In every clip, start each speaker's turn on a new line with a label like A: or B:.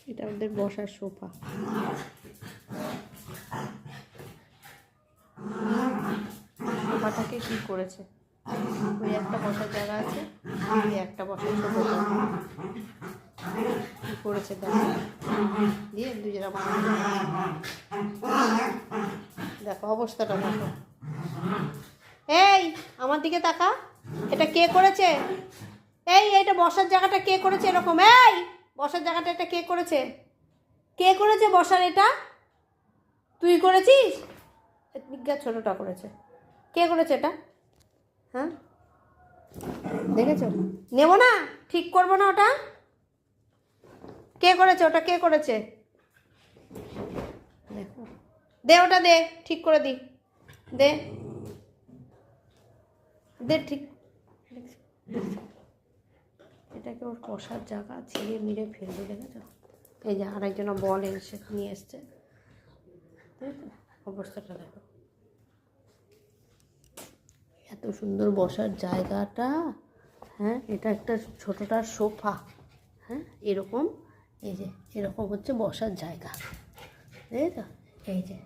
A: এটা ওদের বসার সোফা। সোফাটাকে কি করেছে, ওই একটা বসার জায়গা আছে, ওই একটা বসার সোফা কি করেছে দেখো, দিয়ে দুজনা দেখো অবস্থাটা দেখো। এই আমার দিকে তাকা, এটা কে করেছে? এইটা বসার জায়গাটা কে করেছে এরকম? এই বসার জায়গাটা এটা কে করেছে? কে করেছে বসার? এটা তুই করেছিস? বিজ্ঞা ছোটটা করেছে। কে করেছে এটা? হ্যাঁ দেখেছো? নেব না, ঠিক করবো না ওটা। কে করেছে ওটা? কে করেছে? দেখো, দে ওটা, দে ঠিক করে দি, দে দে ঠিক। এটাকে ওর বসার জায়গা ছিঁড়ে মিড়ে ফেলবে, দেখেছো? এই যে আরেকজনা বল এসে নিয়ে এসছে, অবস্থাটা দেখো। এত সুন্দর বসার জায়গাটা, হ্যাঁ এটা একটা ছোটোটার সোফা, হ্যাঁ এরকম, এই যে এরকম হচ্ছে বসার জায়গা, তাই তো? এই যে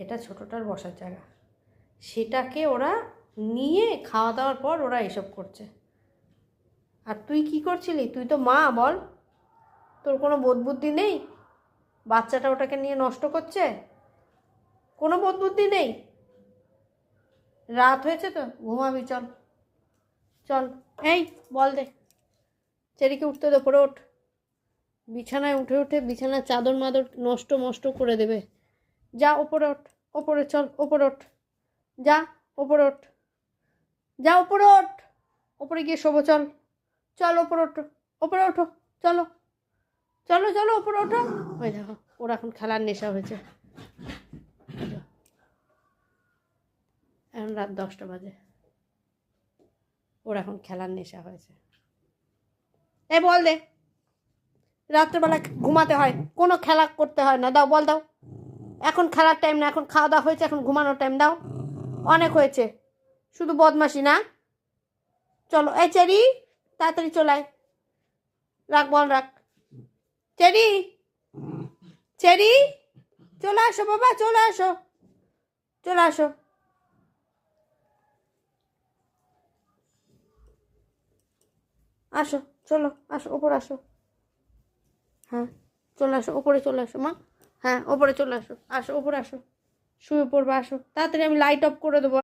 A: এটা ছোটোটার বসার জায়গা, সেটাকে ওরা নিয়ে খাওয়া দাওয়ার পর ওরা এসব করছে। আর তুই কি করছিলি? তুই তো মা, বল, তোর কোনো বোধ বুদ্ধি নেই? বাচ্চাটা ওটাকে নিয়ে নষ্ট করছে, কোনো বোধ বুদ্ধি নেই। রাত হয়েছে তো, ঘুমাবি, চল চল। এই বল দে, চেরিকে উঠতে দে, ওপরে ওঠ। বিছানায় উঠে উঠে বিছানার চাদর মাদর নষ্ট মষ্ট করে দেবে। যা ওপরে ওঠ, ওপরে চল, ওপরে ওঠ, যা ওপরে ওঠ, যা ওপরে ওঠ, ওপরে গিয়ে শোবো, চল চল ওপরে ওঠো, ওপরে ওঠো, চলো চলো চলো ওপরে ওঠো। ওই দেখো ওর এখন খেলার নেশা হয়েছে। এখন রাত 10টা বাজে, ওর এখন খেলার নেশা হয়েছে। এই বল দে, রাত্রেবেলা ঘুমাতে হয়, কোনো খেলা করতে হয় না, দাও বল দাও। এখন খেলার টাইম না, এখন খাওয়া দাওয়া হয়েছে, এখন ঘুমানোর টাইম, দাও। অনেক হয়েছে, শুধু বদমাশি না। চলো এই চেরি, তাড়াতাড়ি চলায়, রাখ বল রাখ। চেরি, চেরি চলে আসো বাবা, চলে আসো, চলে আসো। আসো, চলো আসো, ওপরে আসো। হ্যাঁ চলে আসো, ওপরে চলে আসো মা। হ্যাঁ ওপরে চলে আসো, আসো ওপরে আসো, শুয়ে পড়বে, আসো তাড়াতাড়ি, আমি লাইট অফ করে দেবো।